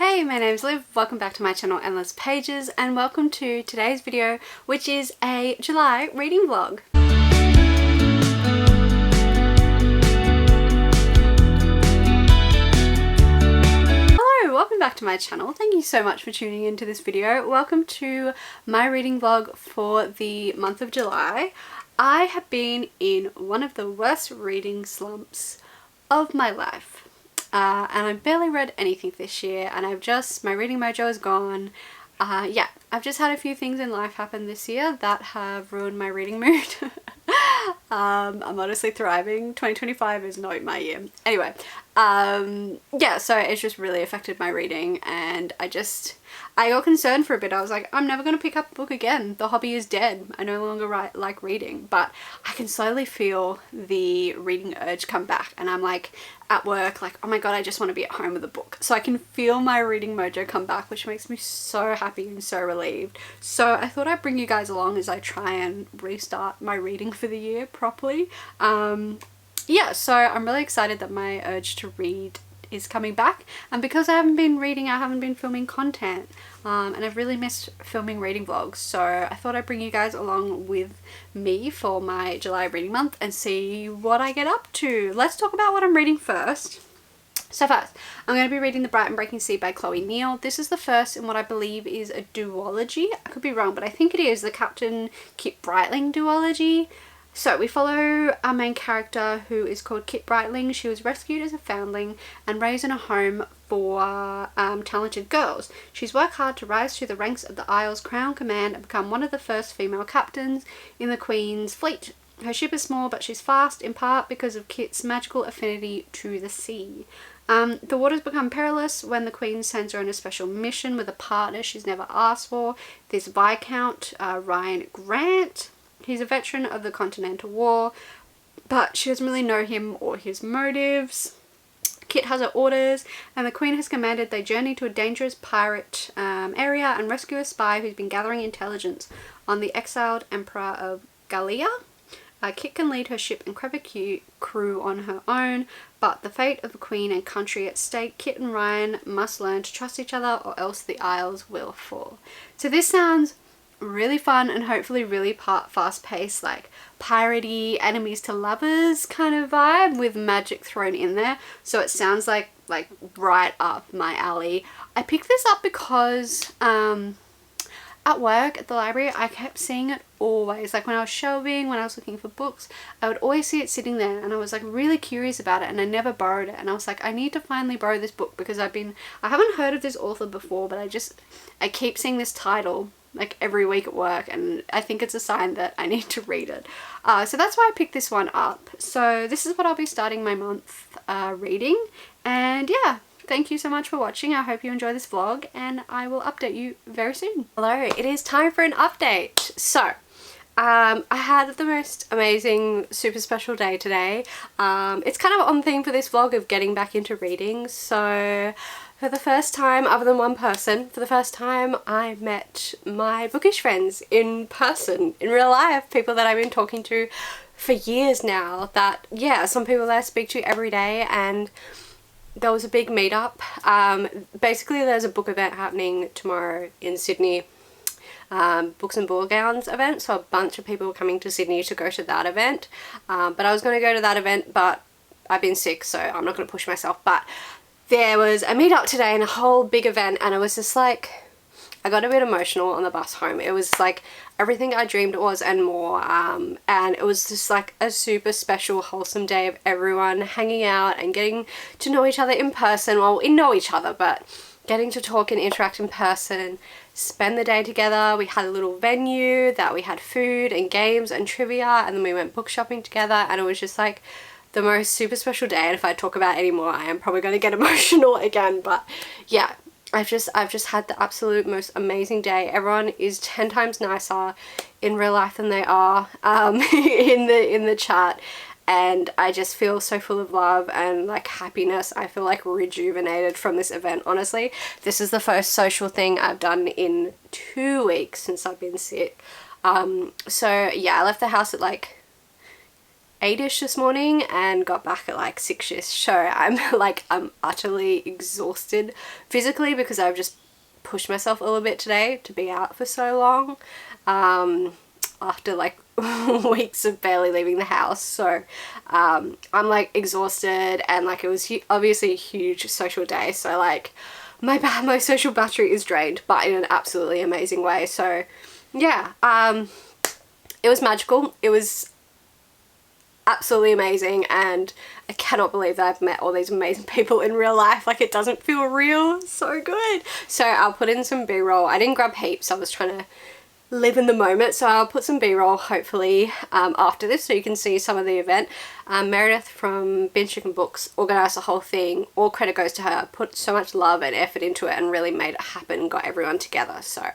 Hey, my name's Liv, welcome back to my channel Endless Pages and welcome to today's video, which is a July reading vlog. Hello, welcome back to my channel. Thank you so much for tuning into this video. Welcome to my reading vlog for the month of July. I have been in one of the worst reading slumps of my life. And I've barely read anything this year, and my reading mojo is gone. Yeah, I've just had a few things in life happen this year that have ruined my reading mood. I'm honestly thriving. 2025 is not my year. Anyway, yeah, so it's just really affected my reading, and I got concerned for a bit. I was like, I'm never going to pick up a book again. The hobby is dead. I no longer like reading, but I can slowly feel the reading urge come back, and I'm like at work, like, oh my god, I just want to be at home with a book. So I can feel my reading mojo come back, which makes me so happy and so relieved. So I thought I'd bring you guys along as I try and restart my reading for the year properly. Yeah, so I'm really excited that my urge to read is coming back, and because I haven't been reading, I haven't been filming content, and I've really missed filming reading vlogs, so I thought I'd bring you guys along with me for my July reading month and see what I get up to. Let's talk about what I'm reading first. So first, I'm going to be reading The Bright and Breaking Sea by Chloe Neal. This is the first in what I believe is a duology. I could be wrong, but I think it is the Captain Kit Brightling duology. So we follow our main character, who is called Kit Brightling. She was rescued as a foundling and raised in a home for talented girls. She's worked hard to rise through the ranks of the Isle's Crown Command and become one of the first female captains in the Queen's fleet. Her ship is small, but she's fast, in part because of Kit's magical affinity to the sea. The waters become perilous when the Queen sends her on a special mission with a partner she's never asked for. There's Viscount Ryan Grant. He's a veteran of the Continental War, but she doesn't really know him or his motives. Kit has her orders, and the Queen has commanded they journey to a dangerous pirate area and rescue a spy who's been gathering intelligence on the exiled Emperor of Gallia. Kit can lead her ship and clever crew on her own, but the fate of the Queen and country at stake, Kit and Ryan must learn to trust each other or else the Isles will fall. So this sounds really fun and hopefully really fast-paced, like piratey, enemies to lovers kind of vibe with magic thrown in there. So it sounds like right up my alley. I picked this up because at work at the library I kept seeing it always, like when I was shelving, when I was looking for books, I would always see it sitting there, and I was like really curious about it, and I never borrowed it, and I was like, I need to finally borrow this book because I haven't heard of this author before, but I keep seeing this title like every week at work, and I think it's a sign that I need to read it. So that's why I picked this one up. So this is what I'll be starting my month reading, and yeah, thank you so much for watching. I hope you enjoy this vlog, and I will update you very soon. Hello, it is time for an update. So I had the most amazing, super special day today. It's kind of on theme for this vlog of getting back into reading. So for the first time, other than one person, for the first time I met my bookish friends in person, in real life, people that I've been talking to for years now, that, yeah, some people that I speak to every day, and there was a big meetup. Basically there's a book event happening tomorrow in Sydney, Books and Ball Gowns event, so a bunch of people were coming to Sydney to go to that event, but I was going to go to that event, but I've been sick, so I'm not going to push myself. But there was a meetup today and a whole big event, and it was just like, I got a bit emotional on the bus home. It was like everything I dreamed it was and more, and it was just like a super special, wholesome day of everyone hanging out and getting to know each other in person. Well, we know each other, but getting to talk and interact in person, spend the day together. We had a little venue that we had food and games and trivia, and then we went book shopping together, and it was just like the most super special day. And if I talk about it anymore, I am probably going to get emotional again, but yeah, I've just had the absolute most amazing day. Everyone is 10 times nicer in real life than they are in the chat, and I just feel so full of love and like happiness. I feel like rejuvenated from this event. Honestly, this is the first social thing I've done in 2 weeks since I've been sick. So yeah, I left the house at like 8ish this morning and got back at like 6ish. So I'm utterly exhausted physically because I've just pushed myself a little bit today to be out for so long. After like weeks of barely leaving the house. So I'm like exhausted, and like it was obviously a huge social day, so like my social battery is drained, but in an absolutely amazing way. So yeah, it was magical. It was absolutely amazing, and I cannot believe that I've met all these amazing people in real life. Like, it doesn't feel real. So good. So I'll put in some b-roll. I didn't grab heaps. I was trying to live in the moment, so I'll put some b-roll hopefully after this so you can see some of the event. Meredith from Binge Chicken Books organised the whole thing. All credit goes to her. Put so much love and effort into it and really made it happen, got everyone together. So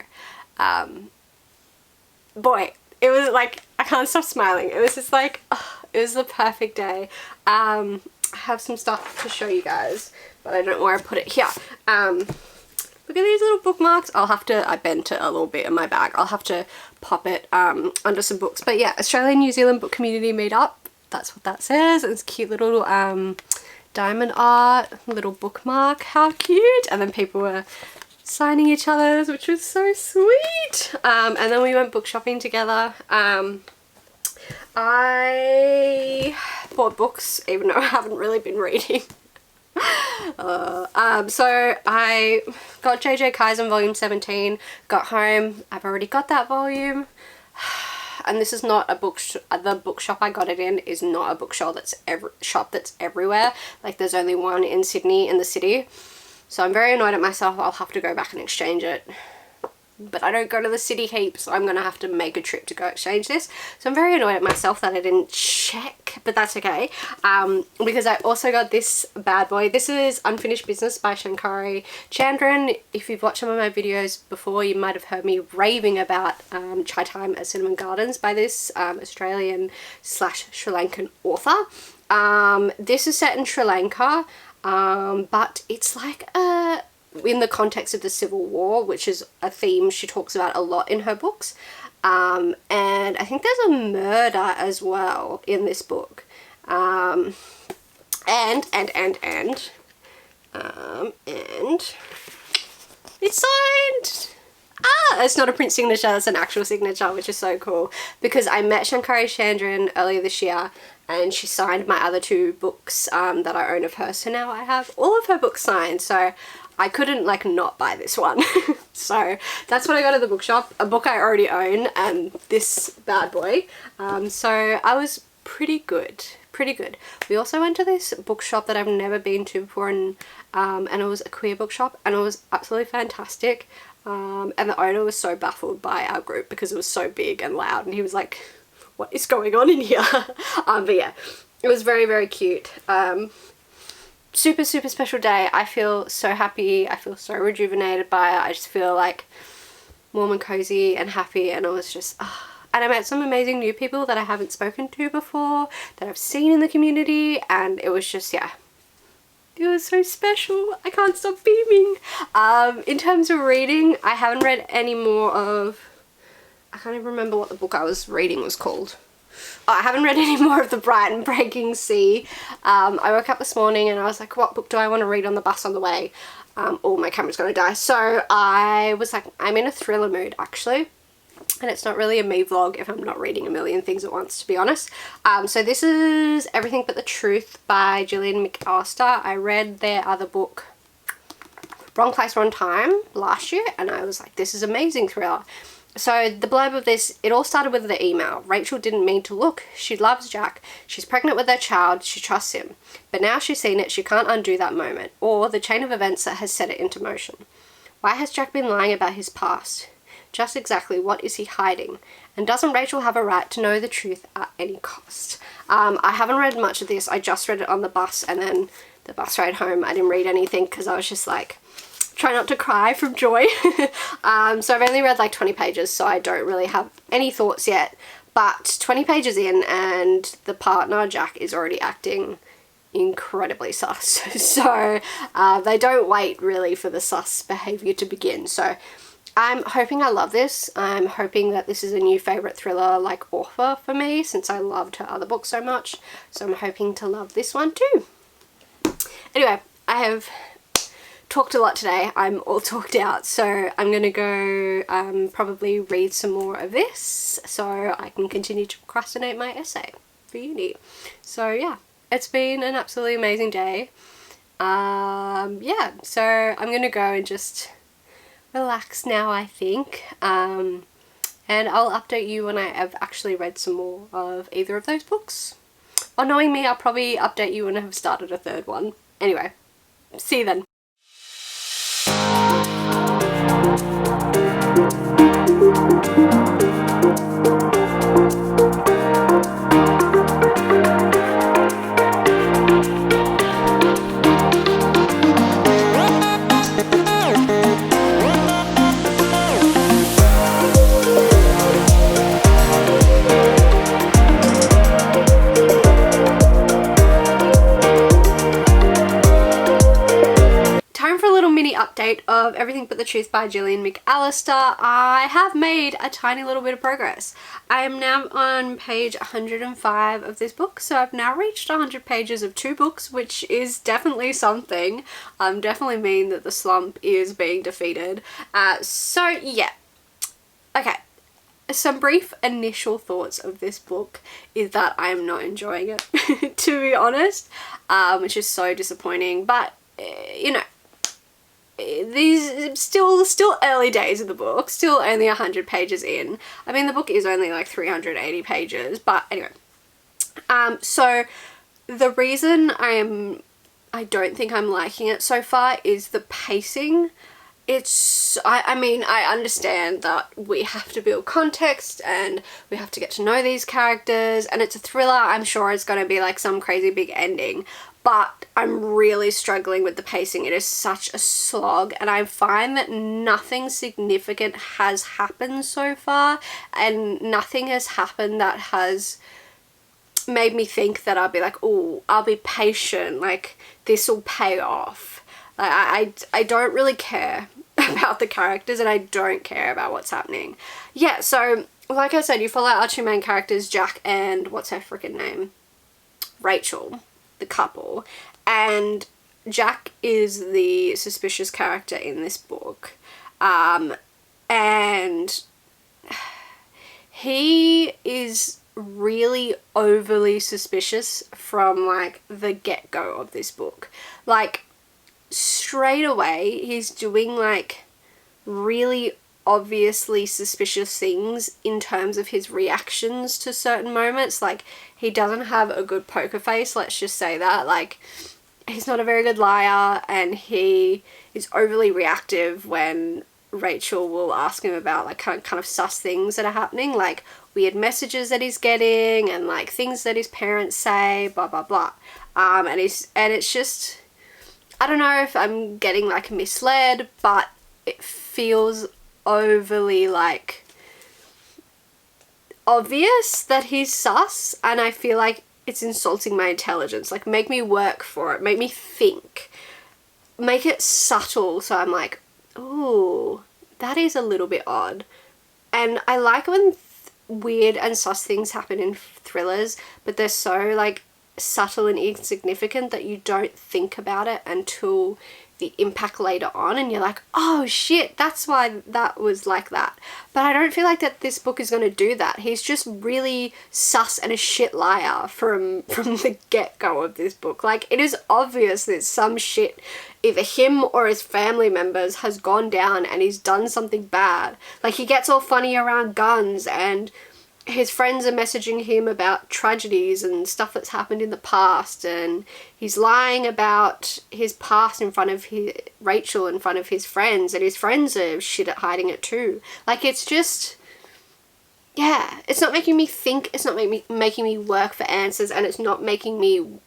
boy, it was like, I can't stop smiling. It was just like, oh, it was the perfect day. I have some stuff to show you guys, but I don't know where I put it. Here. Look at these little bookmarks. I bent it a little bit in my bag. I'll have to pop it under some books. But yeah, Australian New Zealand Book Community Meetup. That's what that says. It's cute little diamond art, little bookmark. How cute. And then people were signing each other's, which was so sweet. And then we went book shopping together. I bought books, even though I haven't really been reading. So I got J.J. Kaizen volume 17, got home, I've already got that volume, and this is not a the bookshop I got it in is not a bookshop that's everywhere. Like, there's only one in Sydney, in the city, so I'm very annoyed at myself. I'll have to go back and exchange it. But I don't go to the city heaps, so I'm going to have to make a trip to go exchange this. So I'm very annoyed at myself that I didn't check, but that's okay. Because I also got this bad boy. This is Unfinished Business by Shankari Chandran. If you've watched some of my videos before, you might have heard me raving about Chai Time at Cinnamon Gardens by this Australian/Sri Lankan author. This is set in Sri Lanka, but it's like in the context of the Civil War, which is a theme she talks about a lot in her books. And I think there's a murder as well in this book. And it's signed. It's not a print signature, it's an actual signature, which is so cool, because I met Shankari Chandran earlier this year and she signed my other 2 books that I own of her. So now I have all of her books signed, so I couldn't like not buy this one. So that's what I got at the bookshop, a book I already own and this bad boy. So I was pretty good. We also went to this bookshop that I've never been to before, and it was a queer bookshop, and it was absolutely fantastic. And the owner was so baffled by our group because it was so big and loud, and he was like, what is going on in here? But yeah, it was very, very cute. Super special day. I feel so happy. I feel so rejuvenated by it. I just feel like warm and cozy and happy, and it was just and I met some amazing new people that I haven't spoken to before, that I've seen in the community, and it was just, yeah, it was so special. I can't stop beaming. In terms of reading, I haven't read any more of, I can't even remember what the book I was reading was called. I haven't read any more of The Bright and Breaking Sea. I woke up this morning and I was like, what book do I want to read on the bus on the way? Oh, my camera's gonna die. So I was like, I'm in a thriller mood actually. And it's not really a me vlog if I'm not reading a million things at once, to be honest. So this is Everything But the Truth by Gillian McAllister. I read their other book, Wrong Place, Wrong Time, last year, and I was like, this is amazing thriller. So the blurb of this, it all started with the email. Rachel didn't mean to look. She loves Jack. She's pregnant with their child. She trusts him. But now she's seen it, she can't undo that moment, or the chain of events that has set it into motion. Why has Jack been lying about his past? Just exactly what is he hiding? And doesn't Rachel have a right to know the truth at any cost? I haven't read much of this. I just read it on the bus, and then the bus ride home I didn't read anything because I was just like, try not to cry from joy. So I've only read like 20 pages, so I don't really have any thoughts yet. But 20 pages in and the partner, Jack, is already acting incredibly sus. So they don't wait really for the sus behaviour to begin. So I'm hoping I love this. I'm hoping that this is a new favourite thriller like author for me, since I loved her other books so much. So I'm hoping to love this one too. Anyway, I have talked a lot today. I'm all talked out, so I'm gonna go probably read some more of this so I can continue to procrastinate my essay for uni. So yeah, it's been an absolutely amazing day. Yeah, so I'm gonna go and just relax now, I think, and I'll update you when I have actually read some more of either of those books. Or knowing me, I'll probably update you when I have started a third one. Anyway, see you then. Update of Everything But the Truth by Gillian McAllister. I have made a tiny little bit of progress. I am now on page 105 of this book, so I've now reached 100 pages of 2 books, which is definitely something. Definitely mean that the slump is being defeated. So yeah, okay. Some brief initial thoughts of this book is that I am not enjoying it, to be honest, which is so disappointing, but you know, these still early days of the book, still only 100 pages in. I mean, the book is only like 380 pages, but anyway. So the reason I don't think I'm liking it so far is the pacing. I mean, I understand that we have to build context and we have to get to know these characters, and it's a thriller. I'm sure it's going to be like some crazy big ending, but I'm really struggling with the pacing. It is such a slog, and I find that nothing significant has happened so far, and nothing has happened that has made me think that I'll be like, oh, I'll be patient, like this will pay off. I don't really care about the characters, and I don't care about what's happening. Yeah, so like I said, you follow our 2 main characters, Jack and what's her freaking name? Rachel, the couple. And Jack is the suspicious character in this book. And he is really overly suspicious from like the get-go of this book. Like, straight away he's doing like really obviously suspicious things in terms of his reactions to certain moments. Like, he doesn't have a good poker face, let's just say that. Like, he's not a very good liar, and he is overly reactive when Rachel will ask him about like kind of sus things that are happening, like weird messages that he's getting and like things that his parents say, blah blah blah. And it's just, I don't know if I'm getting like misled, but it feels overly like obvious that he's sus, and I feel like it's insulting my intelligence. Like, make me work for it, make me think, make it subtle so I'm like, ooh, that is a little bit odd. And I like when weird and sus things happen in thrillers, but they're so like subtle and insignificant that you don't think about it until the impact later on, and you're like, oh shit, that's why that was like that. But I don't feel like that this book is going to do that. He's just really sus and a shit liar from the get-go of this book. Like, it is obvious that some shit, either him or his family members, has gone down and he's done something bad. Like, he gets all funny around guns, and his friends are messaging him about tragedies and stuff that's happened in the past, and he's lying about his past in front of Rachel, in front of his friends, and his friends are shit at hiding it too. Like, it's just, yeah, it's not making me think, it's not making me work for answers, and it's not making me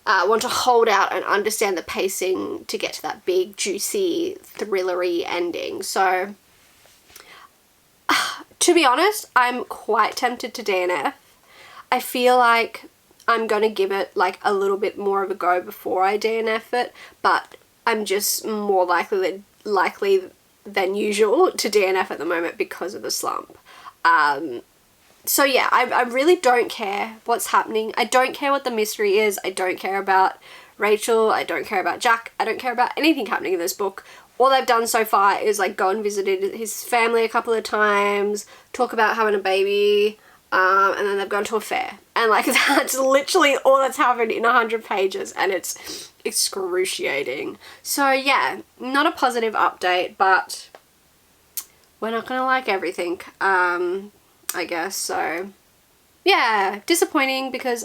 want to hold out and understand the pacing to get to that big, juicy, thrillery ending. So to be honest, I'm quite tempted to DNF. I feel like I'm going to give it like a little bit more of a go before I DNF it, but I'm just more likely than usual to DNF at the moment because of the slump. So yeah, I really don't care what's happening. I don't care what the mystery is. I don't care about Rachel. I don't care about Jack. I don't care about anything happening in this book. All they've done so far is like go and visited his family a couple of times, talk about having a baby, and then they've gone to a fair. And like that's literally all that's happened in 100 pages, and it's excruciating. So yeah, not a positive update, but we're not gonna like everything, I guess. So yeah, disappointing because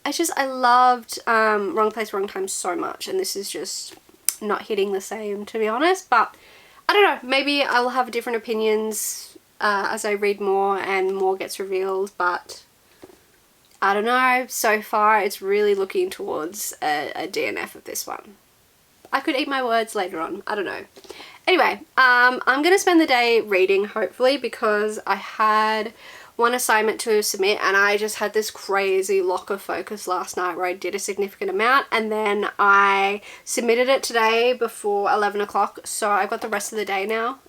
I loved Wrong Place, Wrong Time so much, and this is just not hitting the same, to be honest. But I don't know, maybe I will have different opinions as I read more and more gets revealed, but I don't know. So far it's really looking towards a DNF of this one. I could eat my words later on, I don't know. Anyway, I'm gonna spend the day reading, hopefully, because I had one assignment to submit and I just had this crazy lock of focus last night where I did a significant amount, and then I submitted it today before 11 o'clock, so I've got the rest of the day now,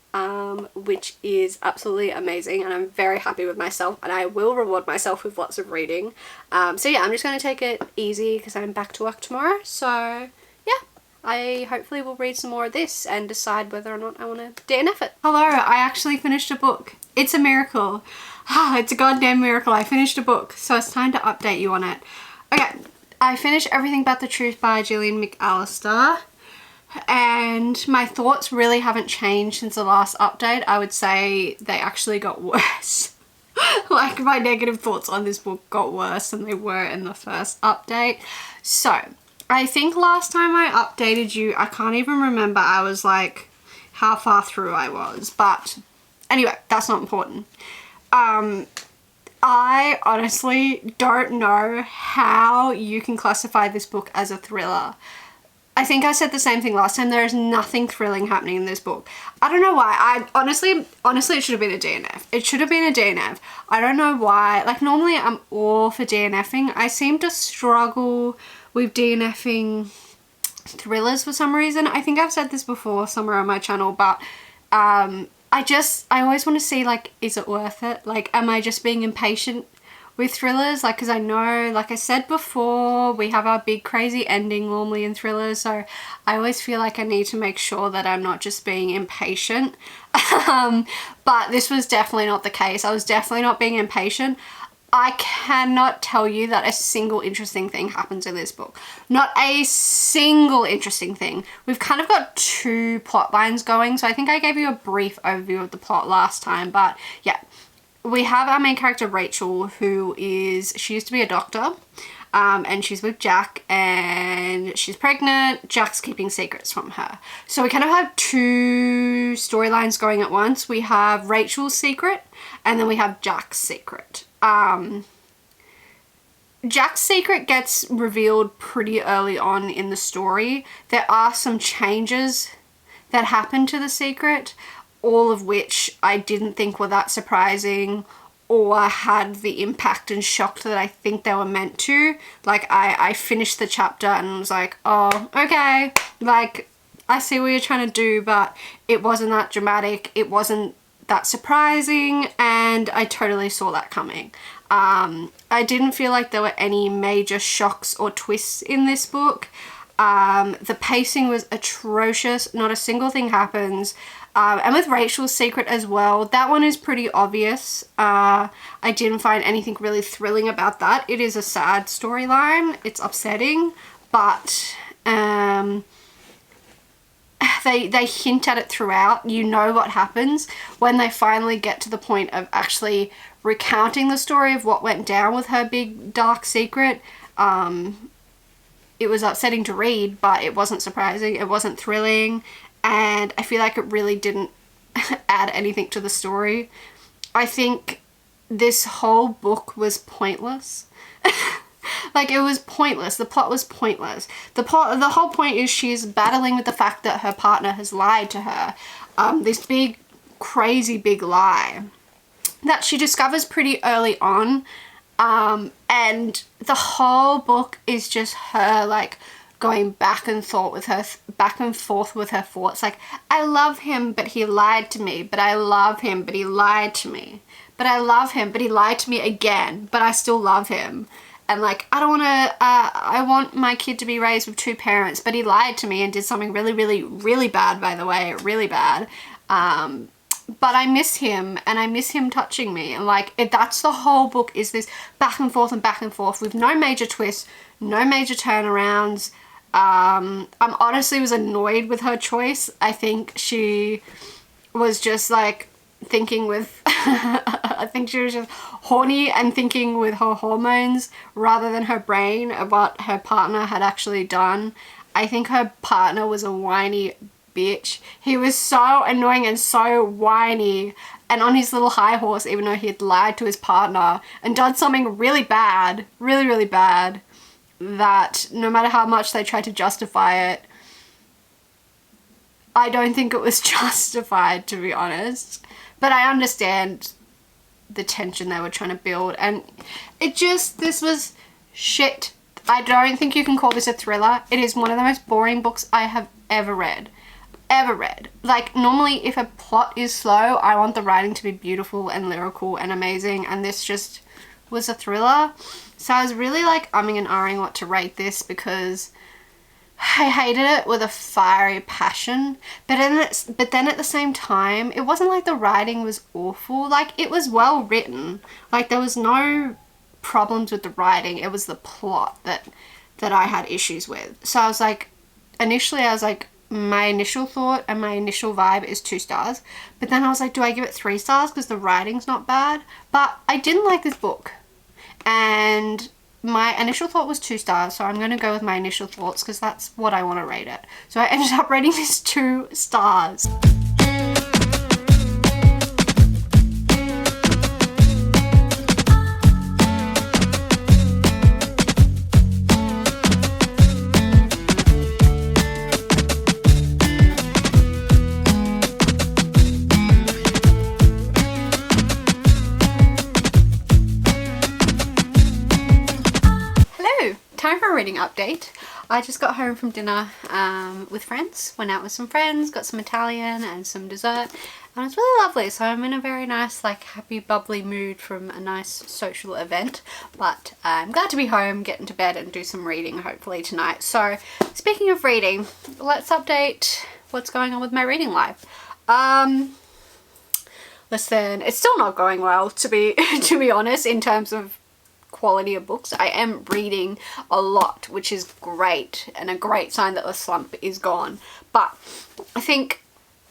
which is absolutely amazing, and I'm very happy with myself, and I will reward myself with lots of reading. So yeah, I'm just going to take it easy because I'm back to work tomorrow, so yeah. I hopefully will read some more of this and decide whether or not I want to DNF it. Hello, I actually finished a book. It's a miracle. It's a goddamn miracle. I finished a book, so it's time to update you on it. Okay, I finished Everything But the Truth by Gillian McAllister, and my thoughts really haven't changed since the last update. I would say they actually got worse. Like, my negative thoughts on this book got worse than they were in the first update. So I think last time I updated you, I can't even remember, I was like how far through I was, but anyway, that's not important. I honestly don't know how you can classify this book as a thriller. I think I said the same thing last time. There is nothing thrilling happening in this book. I don't know why. I honestly, it should have been a DNF. It should have been a DNF. I don't know why. Like, normally I'm all for DNFing. I seem to struggle with DNFing thrillers for some reason. I think I've said this before somewhere on my channel, but I always want to see, like, is it worth it? Like, am I just being impatient with thrillers? Like, because I know, like I said before, we have our big crazy ending normally in thrillers, so I always feel like I need to make sure that I'm not just being impatient. But this was definitely not the case. I was definitely not being impatient. I cannot tell you that a single interesting thing happens in this book. Not a single interesting thing. We've kind of got two plot lines going, so I think I gave you a brief overview of the plot last time, but yeah. We have our main character Rachel, who she used to be a doctor, and she's with Jack, and she's pregnant. Jack's keeping secrets from her. So we kind of have two storylines going at once. We have Rachel's secret, and then we have Jack's secret. Jack's secret gets revealed pretty early on in the story. There are some changes that happen to the secret, all of which I didn't think were that surprising or had the impact and shock that I think they were meant to. Like, I finished the chapter and was like, oh, okay, like, I see what you're trying to do, but it wasn't that dramatic, it wasn't that surprising, and I totally saw that coming. I didn't feel like there were any major shocks or twists in this book. The pacing was atrocious, not a single thing happens. And with Rachel's secret as well, that one is pretty obvious. I didn't find anything really thrilling about that. It is a sad storyline, it's upsetting, but they hint at it throughout. You know what happens when they finally get to the point of actually recounting the story of what went down with her big dark secret. It was upsetting to read, but it wasn't surprising, it wasn't thrilling, and I feel like it really didn't add anything to the story. I think this whole book was pointless. Like, it was pointless. The plot was pointless. The whole point is she's battling with the fact that her partner has lied to her. This big, crazy big lie that she discovers pretty early on. And the whole book is just her, like, going back and forth with her thoughts, like, I love him but he lied to me, but I love him but he lied to me, but I love him but he lied to me again, but I still love him. And like, I don't want to, I want my kid to be raised with two parents, but he lied to me and did something really, really, really bad, by the way, really bad. But I miss him, and I miss him touching me. And like, that's the whole book, is this back and forth with no major twists, no major turnarounds. I'm honestly was annoyed with her choice. I think she was just like thinking with, I think she was just horny and thinking with her hormones rather than her brain of what her partner had actually done. I think her partner was a whiny bitch. He was so annoying and so whiny and on his little high horse, even though he had lied to his partner and done something really bad, really, really bad, that no matter how much they tried to justify it, I don't think it was justified, to be honest. But I understand the tension they were trying to build, and this was shit. I don't think you can call this a thriller. It is one of the most boring books I have ever read. Like, normally if a plot is slow, I want the writing to be beautiful and lyrical and amazing, and this just was a thriller. So I was really like umming and ahhing what to rate this, because I hated it with a fiery passion, but then at the same time, it wasn't like the writing was awful. Like, it was well written. Like, there was no problems with the writing. It was the plot that I had issues with. So I was like, initially I was like, my initial thought and my initial vibe is 2 stars. But then I was like, do I give it 3 stars because the writing's not bad? But I didn't like this book. And my initial thought was 2 stars, so I'm going to go with my initial thoughts because that's what I want to rate it. So I ended up rating this 2 stars. Time for a reading update. I just got home from dinner with friends, went out with some friends, got some Italian and some dessert, and it was really lovely. So I'm in a very nice, like, happy, bubbly mood from a nice social event, but I'm glad to be home, get into bed and do some reading hopefully tonight. So speaking of reading, let's update what's going on with my reading life. Listen, it's still not going well, to be honest, in terms of quality of books. I am reading a lot, which is great, and a great sign that the slump is gone. But I think,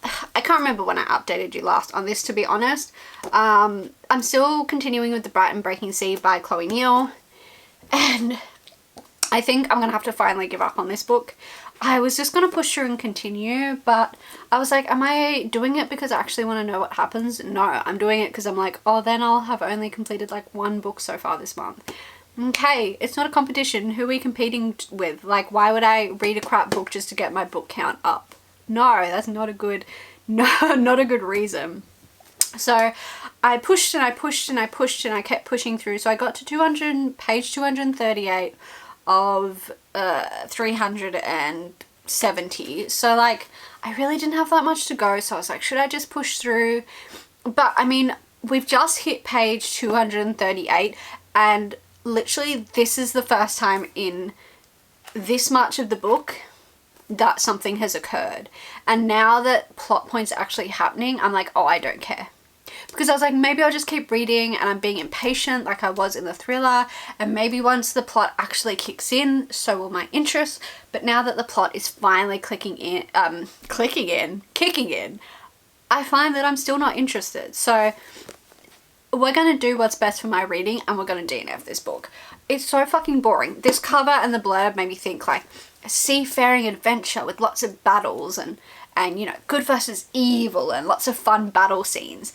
I can't remember when I updated you last on this, to be honest. I'm still continuing with The Bright and Breaking Sea by Chloe Neal, and I think I'm gonna have to finally give up on this book. I was just gonna push through and continue, but I was like, am I doing it because I actually want to know what happens? No, I'm doing it because I'm like, oh, then I'll have only completed like 1 book so far this month. Okay, it's not a competition. Who are we competing with? Like, why would I read a crap book just to get my book count up? No, that's not a good, not a good reason. So I pushed and I pushed and I pushed and I kept pushing through. So I got to page 238 of 370. So like, I really didn't have that much to go. So I was like, should I just push through? But I mean, we've just hit page 238, and literally this is the first time in this much of the book that something has occurred. And now that plot points are actually happening, I'm like, oh, I don't care. Because I was like, maybe I'll just keep reading, and I'm being impatient like I was in the thriller, and maybe once the plot actually kicks in, so will my interest. But now that the plot is finally kicking in, I find that I'm still not interested. So we're going to do what's best for my reading, and we're going to DNF this book. It's so fucking boring. This cover and the blurb made me think like a seafaring adventure with lots of battles and you know, good versus evil and lots of fun battle scenes.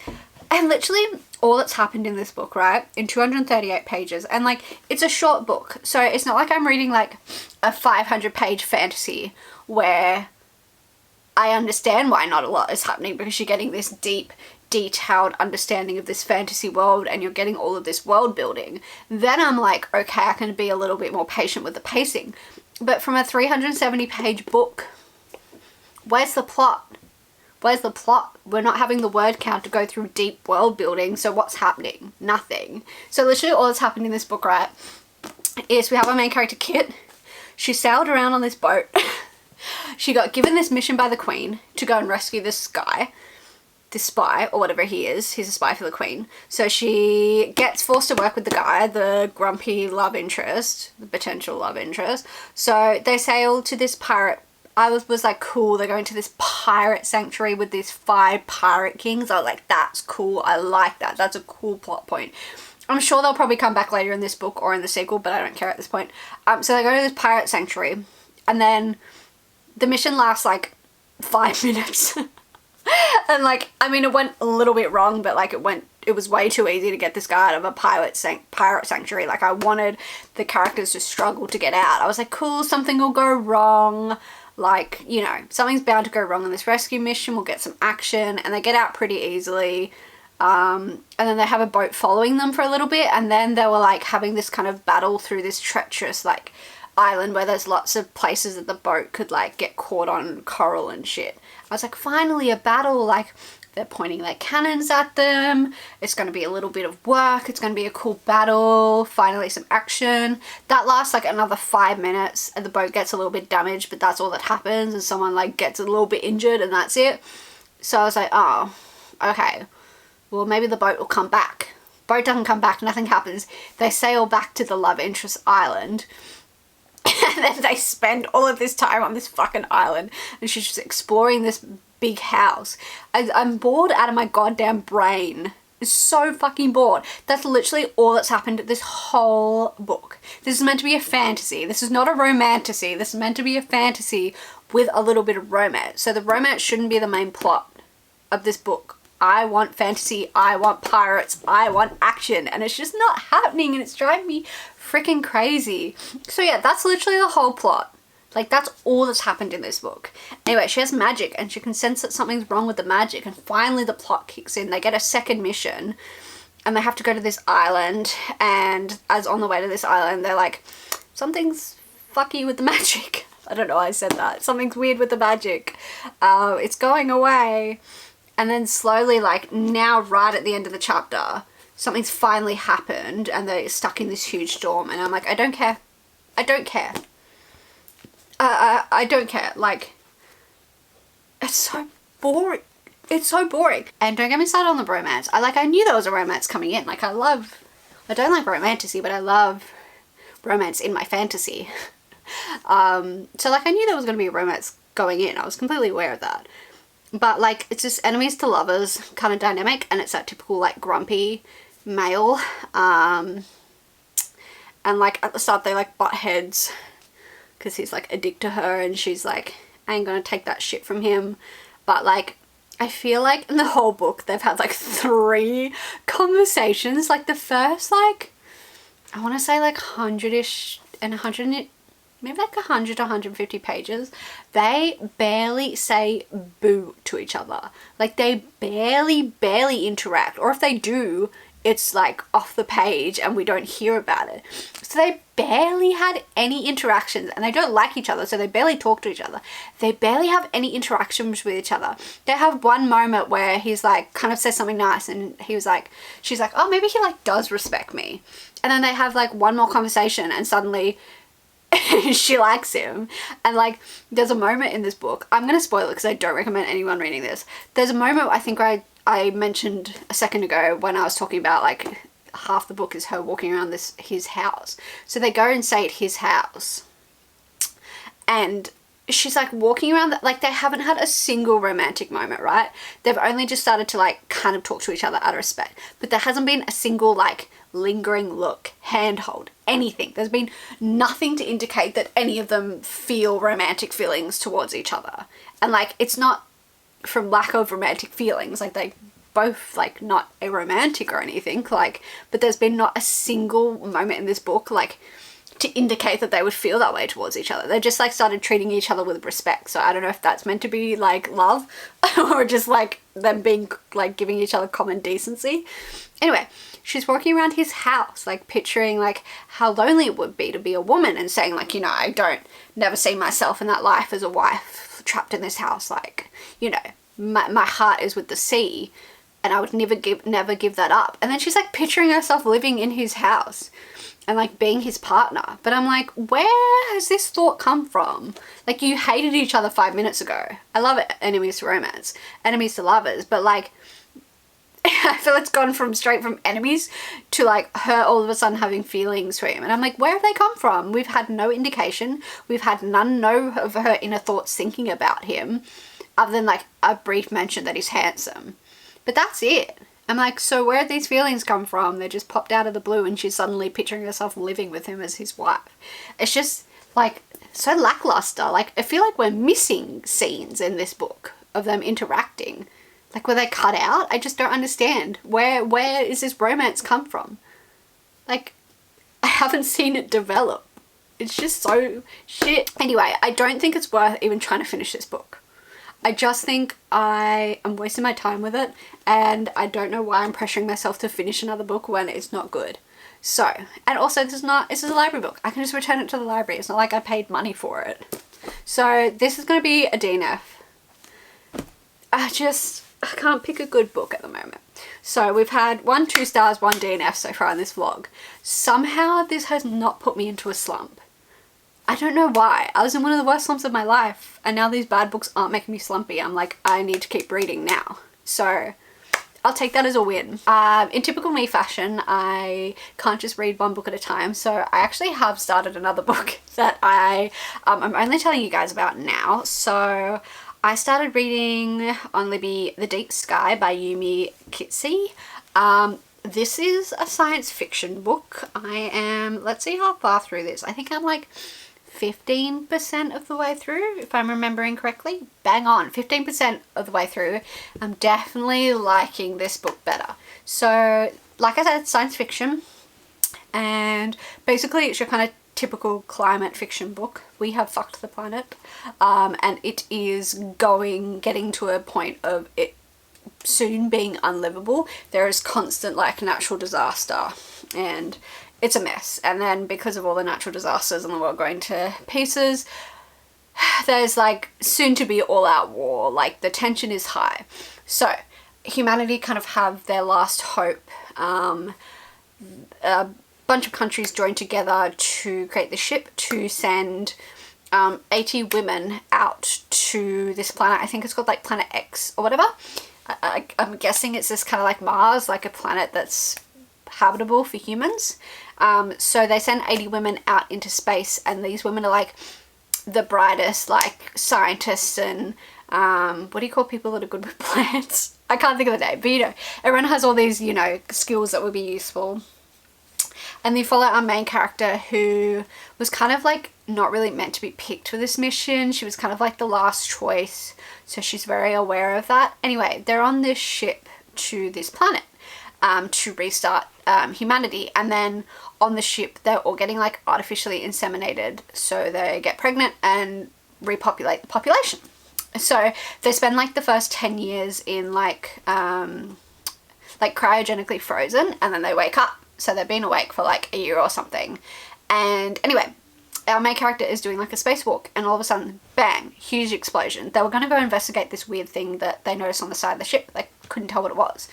And literally all that's happened in this book, right, in 238 pages, and like, it's a short book, so it's not like I'm reading like a 500-page fantasy where I understand why not a lot is happening, because you're getting this deep, detailed understanding of this fantasy world and you're getting all of this world building. Then I'm like, okay, I can be a little bit more patient with the pacing. But from a 370 page book, where's the plot? Where's the plot? We're not having the word count to go through deep world building, so what's happening? Nothing. So literally all that's happened in this book, right, is we have our main character, Kit. She sailed around on this boat. She got given this mission by the Queen to go and rescue this guy. This spy, or whatever he is. He's a spy for the Queen. So she gets forced to work with the guy, the grumpy love interest, the potential love interest. So they sail to this pirate. I was like, cool, they're going to this pirate sanctuary with these 5 pirate kings. I was like, that's cool, I like that. That's a cool plot point. I'm sure they'll probably come back later in this book or in the sequel, but I don't care at this point. So they go to this pirate sanctuary, and then the mission lasts like 5 minutes. And like, I mean, it went a little bit wrong, but like it was way too easy to get this guy out of a pirate sanctuary. Like, I wanted the characters to struggle to get out. I was like, cool, something will go wrong. Like, you know, something's bound to go wrong in this rescue mission. We'll get some action, and they get out pretty easily. And then they have a boat following them for a little bit, and then they were like having this kind of battle through this treacherous like island where there's lots of places that the boat could like get caught on coral and shit. I was like, finally a battle. Like, they're pointing their cannons at them. It's going to be a little bit of work. It's going to be a cool battle. Finally some action. That lasts like another 5 minutes, and the boat gets a little bit damaged, but that's all that happens, and someone like gets a little bit injured, and that's it. So I was like, oh, okay, well, maybe the boat will come back. Boat doesn't come back, nothing happens. They sail back to the love interest island. And then they spend all of this time on this fucking island, and she's just exploring this big house. I'm bored out of my goddamn brain. I'm so fucking bored. That's literally all that's happened this whole book. This is meant to be a fantasy. This is not a romantasy. This is meant to be a fantasy with a little bit of romance. So the romance shouldn't be the main plot of this book. I want fantasy, I want pirates, I want action, and it's just not happening, and it's driving me freaking crazy. So yeah, that's literally the whole plot. Like, that's all that's happened in this book. Anyway, she has magic, and she can sense that something's wrong with the magic, and finally the plot kicks in. They get a second mission, and they have to go to this island, and as on the way to this island, they're like, something's fucky with the magic. I don't know why I said that. Something's weird with the magic. It's going away. And then slowly, like, now right at the end of the chapter, something's finally happened, and they're stuck in this huge storm, and I'm like, I don't care. I don't care. I don't care. Like, it's so boring. It's so boring. And don't get me started on the romance. I knew there was a romance coming in. Like, I don't like romantasy, but I love romance in my fantasy. So like, I knew there was going to be a romance going in. I was completely aware of that. But like, it's just enemies to lovers kind of dynamic, and it's that typical like grumpy male. And like at the start they like butt heads because he's like addicted to her, and she's like, I ain't gonna take that shit from him. But like, I feel like in the whole book they've had like 3 conversations. Like the first, like, I want to say like 100-ish and 100, maybe like 100 to 150 pages, they barely say boo to each other. Like, they barely interact, or if they do, it's like off the page and we don't hear about it. So they barely had any interactions, and they don't like each other, so they barely talk to each other. They barely have any interactions with each other. They have one moment where he's like, kind of says something nice, and she's like, oh, maybe he like does respect me. And then they have like one more conversation, and suddenly she likes him. And like, there's a moment in this book, I'm gonna spoil it because I don't recommend anyone reading this. There's a moment I think I mentioned a second ago when I was talking about like half the book is her walking around his house. So they go and stay at his house, and she's like walking around like, they haven't had a single romantic moment, right? They've only just started to like kind of talk to each other out of respect, but there hasn't been a single like lingering look, handhold, anything. There's been nothing to indicate that any of them feel romantic feelings towards each other. And like, it's not from lack of romantic feelings, like they both like not aromantic or anything, like, but there's been not a single moment in this book like to indicate that they would feel that way towards each other. They just like started treating each other with respect. So I don't know if that's meant to be like love or just like them being like giving each other common decency. Anyway, she's walking around his house like picturing like how lonely it would be to be a woman and saying like, you know, I don't never see myself in that life as a wife trapped in this house. Like, you know, my heart is with the sea and I would never give that up. And then she's like picturing herself living in his house and like being his partner. But I'm like, where has this thought come from? Like, you hated each other 5 minutes ago. I love it, enemies to romance, enemies to lovers, but like I feel it's gone from straight from enemies to like her all of a sudden having feelings for him. And I'm like, where have they come from? We've had no indication. We've had none of her inner thoughts thinking about him other than like a brief mention that he's handsome. But that's it. I'm like, so where did these feelings come from? They just popped out of the blue and she's suddenly picturing herself living with him as his wife. It's just like so lackluster. Like, I feel like we're missing scenes in this book of them interacting. Like, were they cut out? I just don't understand. Where is this romance come from? Like, I haven't seen it develop. It's just so shit. Anyway, I don't think it's worth even trying to finish this book. I just think I am wasting my time with it, and I don't know why I'm pressuring myself to finish another book when it's not good. So, and also this is a library book. I can just return it to the library. It's not like I paid money for it. So this is going to be a DNF. I can't pick a good book at the moment. So we've had 1 2 stars, 1 DNF so far in this vlog. Somehow this has not put me into a slump. I don't know why. I was in one of the worst slumps of my life and now these bad books aren't making me slumpy. I'm like, I need to keep reading now. So I'll take that as a win. In typical me fashion, I can't just read one book at a time. So I actually have started another book that I'm only telling you guys about now. So I started reading on Libby The Deep Sky by Yumi Kitsi. This is a science fiction book. Let's see how far through this. I think I'm like 15% of the way through, if I'm remembering correctly. Bang on, 15% of the way through. I'm definitely liking this book better. So, like I said, science fiction, and basically it's your kind of typical climate fiction book. We have fucked the planet, and it is getting to a point of it soon being unlivable. There is constant like natural disaster and it's a mess, and then because of all the natural disasters in the world going to pieces, there's like soon to be all-out war. Like, the tension is high. So humanity kind of have their last hope. A bunch of countries joined together to create the ship to send 80 women out to this planet. I think it's called like Planet X or whatever. I'm guessing it's this kind of like Mars, like a planet that's habitable for humans. So they send 80 women out into space, and these women are like the brightest, like scientists and what do you call people that are good with plants? I can't think of the name, but you know, everyone has all these, you know, skills that would be useful. And they follow our main character, who was kind of like not really meant to be picked for this mission. She was kind of like the last choice, so she's very aware of that. Anyway, they're on this ship to this planet to restart humanity, and then on the ship they're all getting like artificially inseminated, so they get pregnant and repopulate the population. So they spend like the first 10 years in like cryogenically frozen, and then they wake up. So they've been awake for like a year or something. And anyway, our main character is doing like a spacewalk, and all of a sudden, bang, huge explosion. They were going to go investigate this weird thing that they noticed on the side of the ship. They couldn't tell what it was.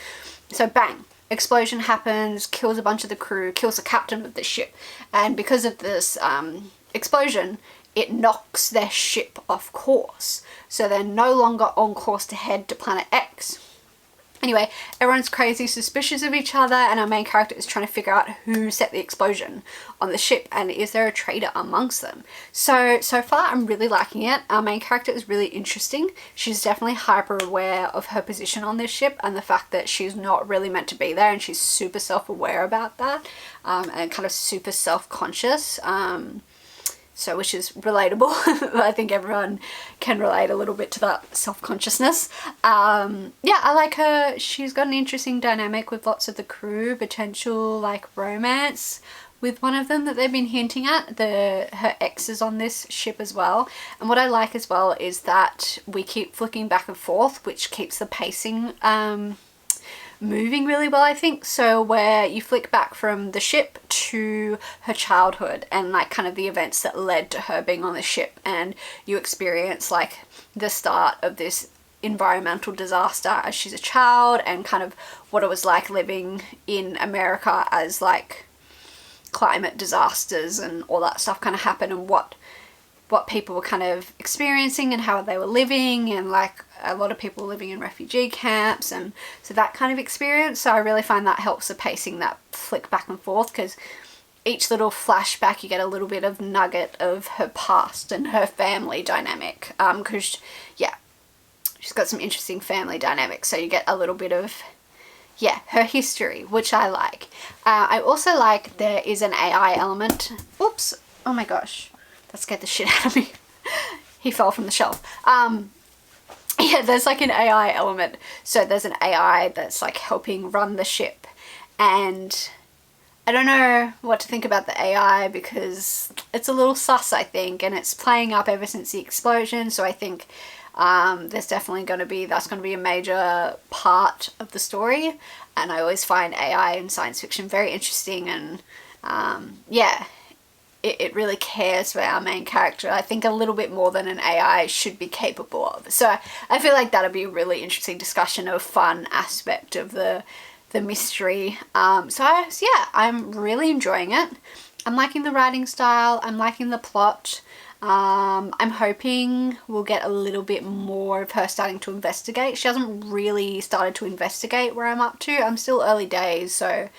So bang, explosion happens, kills a bunch of the crew, kills the captain of the ship. And because of this explosion, it knocks their ship off course. So they're no longer on course to head to Planet X. Anyway, everyone's crazy suspicious of each other, and our main character is trying to figure out who set the explosion on the ship, and is there a traitor amongst them. So far I'm really liking it. Our main character is really interesting. She's definitely hyper aware of her position on this ship and the fact that she's not really meant to be there, and she's super self-aware about that, and kind of super self-conscious. So, which is relatable. I think everyone can relate a little bit to that self-consciousness. Yeah, I like her. She's got an interesting dynamic with lots of the crew, potential like romance, with one of them that they've been hinting at. Her ex is on this ship as well, and what I like as well is that we keep flicking back and forth, which keeps the pacing moving really well, I think. So where you flick back from the ship to her childhood and like kind of the events that led to her being on the ship, and you experience like the start of this environmental disaster as she's a child, and kind of what it was like living in America as like climate disasters and all that stuff kind of happened, and what people were kind of experiencing and how they were living, and like a lot of people living in refugee camps, and so that kind of experience. So I really find that helps the pacing, that flick back and forth, because each little flashback you get a little bit of nugget of her past and her family dynamic, because yeah, she's got some interesting family dynamics, so you get a little bit of her history, which I like. I also like there is an AI element. Oops, oh my gosh, that scared the shit out of me. He fell from the shelf. Yeah, there's like an AI element. So there's an AI that's like helping run the ship, and I don't know what to think about the AI because it's a little sus, I think, and it's playing up ever since the explosion. So I think there's definitely that's going to be a major part of the story, and I always find AI in science fiction very interesting, and yeah, it really cares for our main character, I think, a little bit more than an AI should be capable of. So I feel like that'll be a really interesting discussion of fun aspect of the mystery. Yeah, I'm really enjoying it. I'm liking the writing style, I'm liking the plot. I'm hoping we'll get a little bit more of her starting to investigate. She hasn't really started to investigate where I'm up to. I'm still early days, so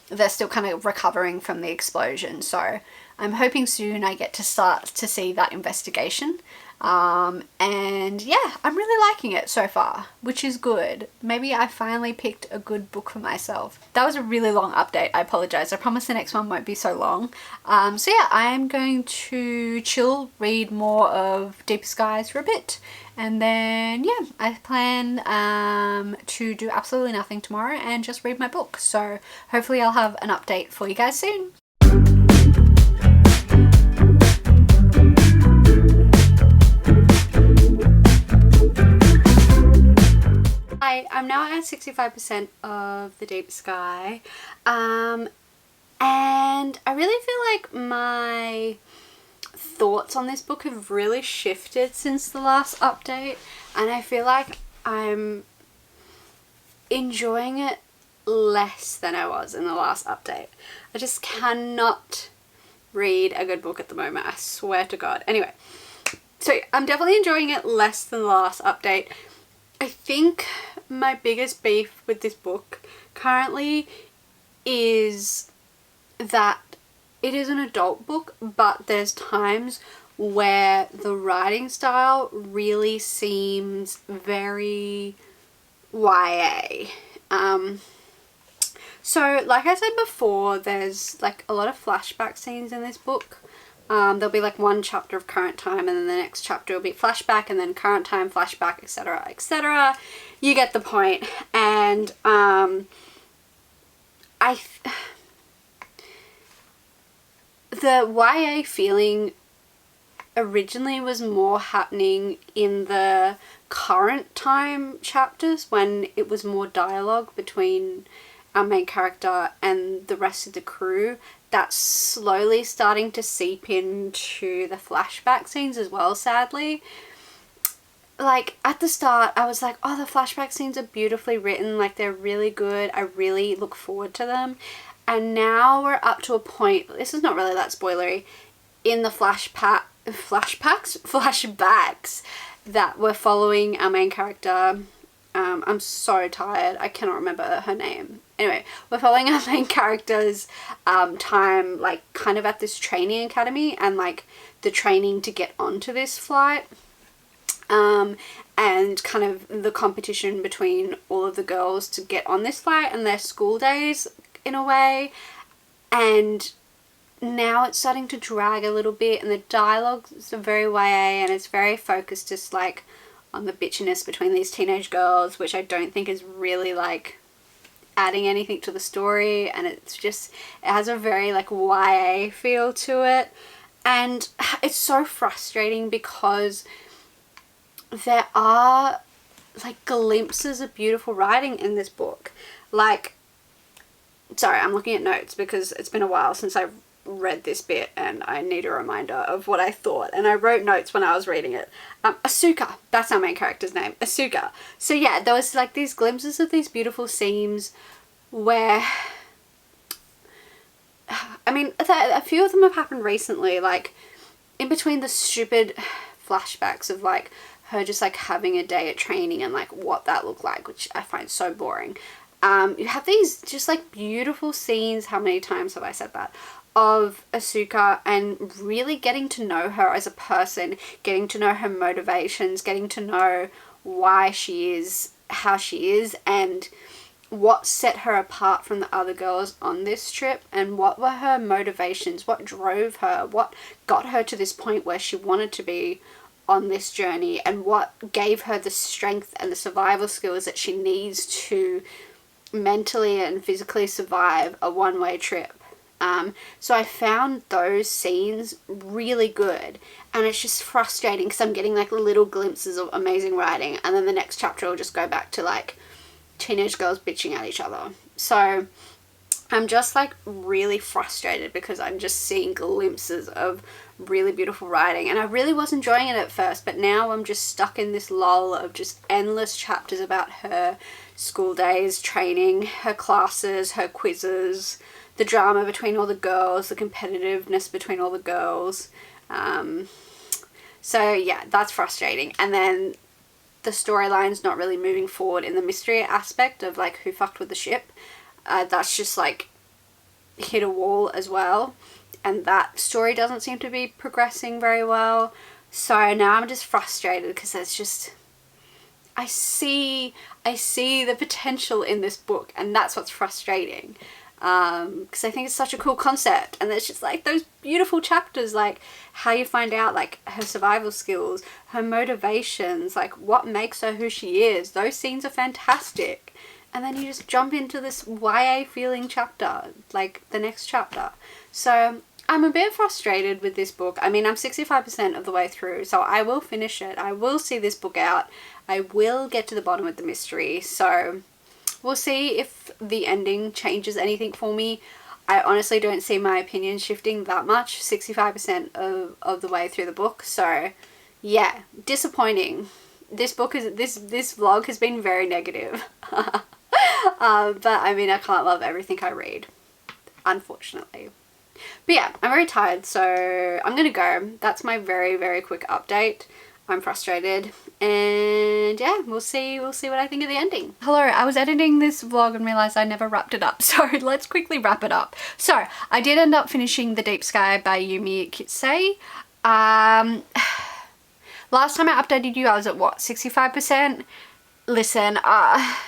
they're still kind of recovering from the explosion. So I'm hoping soon I get to start to see that investigation. And yeah, I'm really liking it so far, which is good. Maybe I finally picked a good book for myself. That was a really long update. I apologize. I promise the next one won't be so long. So yeah, I'm going to chill, read more of Deeper Skies for a bit, and then yeah, I plan to do absolutely nothing tomorrow and just read my book. So hopefully I'll have an update for you guys soon. I'm now at 65% of The Deep Sky, and I really feel like my thoughts on this book have really shifted since the last update, and I feel like I'm enjoying it less than I was in the last update. I just cannot read a good book at the moment, I swear to God. Anyway, so I'm definitely enjoying it less than the last update. I think my biggest beef with this book currently is that it is an adult book, but there's times where the writing style really seems very YA. So like I said before, there's like a lot of flashback scenes in this book. There'll be like one chapter of current time, and then the next chapter will be flashback, and then current time, flashback, etc, etc. You get the point. And the YA feeling originally was more happening in the current time chapters, when it was more dialogue between our main character and the rest of the crew. That's slowly starting to seep into the flashback scenes as well, sadly. Like, at the start, I was like, oh, the flashback scenes are beautifully written, like, they're really good, I really look forward to them. And now we're up to a point, this is not really that spoilery, in the flashbacks that we're following our main character. I'm so tired, I cannot remember her name. Anyway, we're following our main character's time, like, kind of at this training academy, and like the training to get onto this flight, and kind of the competition between all of the girls to get on this flight and their school days in a way. And now it's starting to drag a little bit, and the dialogue is very YA, and it's very focused just like on the bitchiness between these teenage girls, which I don't think is really like adding anything to the story, and it has a very like YA feel to it, and it's so frustrating because there are like glimpses of beautiful writing in this book. Like, sorry, I'm looking at notes because it's been a while since I've read this bit and I need a reminder of what I thought, and I wrote notes when I was reading it. Asuka, that's our main character's name, Asuka. So yeah, there was like these glimpses of these beautiful scenes where, I mean, a few of them have happened recently, like in between the stupid flashbacks of like her just like having a day at training and like what that looked like, which I find so boring. You have these just like beautiful scenes, how many times have I said that, of Asuka, and really getting to know her as a person, getting to know her motivations, getting to know why she is how she is, and what set her apart from the other girls on this trip, and what were her motivations, what drove her, what got her to this point where she wanted to be on this journey, and what gave her the strength and the survival skills that she needs to mentally and physically survive a one-way trip. So I found those scenes really good, and it's just frustrating because I'm getting like little glimpses of amazing writing, and then the next chapter will just go back to like teenage girls bitching at each other. So I'm just like really frustrated because I'm just seeing glimpses of really beautiful writing, and I really was enjoying it at first, but now I'm just stuck in this lull of just endless chapters about her school days, training, her classes, her quizzes, the drama between all the girls, the competitiveness between all the girls. So yeah, that's frustrating. And then the storyline's not really moving forward in the mystery aspect of like who fucked with the ship. That's just like hit a wall as well, and that story doesn't seem to be progressing very well. So now I'm just frustrated because there's just, I see the potential in this book, and that's what's frustrating. Because I think it's such a cool concept, and there's just like those beautiful chapters, like how you find out like her survival skills, her motivations, like what makes her who she is. Those scenes are fantastic, and then you just jump into this YA feeling chapter, like the next chapter. So I'm a bit frustrated with this book. I mean, I'm 65% of the way through, so I will finish it. I will see this book out. I will get to the bottom of the mystery. So we'll see if the ending changes anything for me. I honestly don't see my opinion shifting that much, 65% of the way through the book. So yeah, disappointing. This book is, this vlog has been very negative. But I mean, I can't love everything I read, unfortunately. But yeah, I'm very tired, so I'm gonna go. That's my very, very quick update. I'm frustrated, and yeah, we'll see what I think of the ending. Hello, I was editing this vlog and realized I never wrapped it up, so let's quickly wrap it up. So I did end up finishing The Deep Sky by Yumi Kitsei. Last time I updated you, I was at what, 65%? Listen,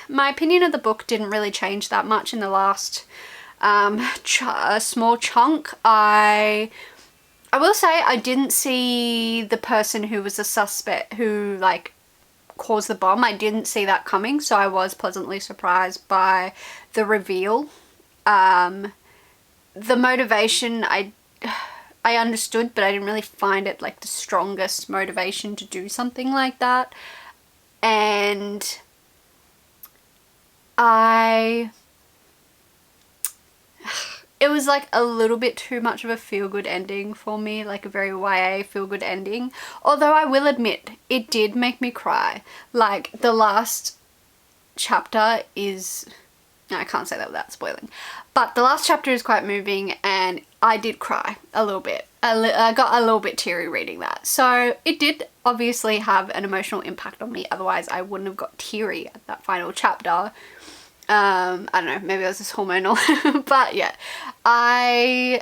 my opinion of the book didn't really change that much in the last small chunk. I will say I didn't see the person who was the suspect who like caused the bomb. I didn't see that coming, so I was pleasantly surprised by the reveal. The motivation I understood, but I didn't really find it like the strongest motivation to do something like that. And it was like a little bit too much of a feel-good ending for me, like a very YA feel-good ending. Although I will admit, it did make me cry. Like the last chapter is, no, I can't say that without spoiling, but the last chapter is quite moving, and I did cry a little bit. I got a little bit teary reading that. So it did obviously have an emotional impact on me, otherwise I wouldn't have got teary at that final chapter. I don't know, maybe it was just hormonal, but yeah, I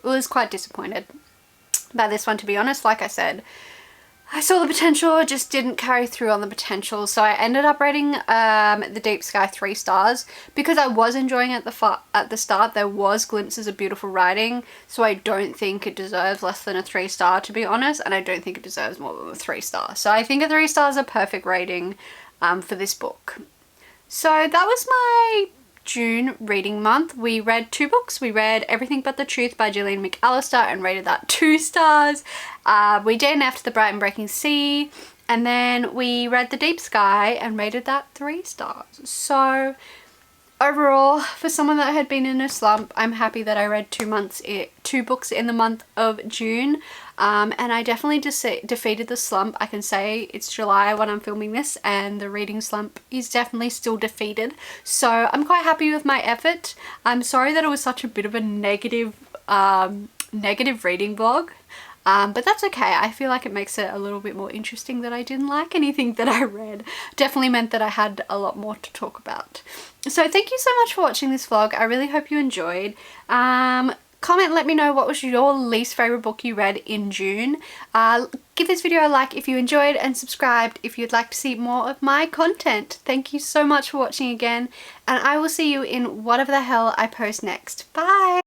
was quite disappointed by this one, to be honest. Like I said, I saw the potential, it just didn't carry through on the potential, so I ended up rating The Deep Sky 3 stars because I was enjoying it at the start. There was glimpses of beautiful writing, so I don't think it deserves less than a 3 star, to be honest, and I don't think it deserves more than a 3 star. So I think a 3 star is a perfect rating for this book. So that was my June reading month, we read 2 books. We read Everything But the Truth by Gillian McAllister and rated that 2 stars. We DNF'd The Bright and Breaking Sea, and then we read The Deep Sky and rated that 3 stars. So overall, for someone that had been in a slump, I'm happy that I read 2 books in the month of June. And I definitely defeated the slump. I can say it's July when I'm filming this, and the reading slump is definitely still defeated. So I'm quite happy with my effort. I'm sorry that it was such a bit of a negative reading vlog. But that's okay. I feel like it makes it a little bit more interesting that I didn't like anything that I read. Definitely meant that I had a lot more to talk about. So thank you so much for watching this vlog. I really hope you enjoyed. Comment, let me know what was your least favourite book you read in June. Give this video a like if you enjoyed, and subscribe if you'd like to see more of my content. Thank you so much for watching again, and I will see you in whatever the hell I post next. Bye!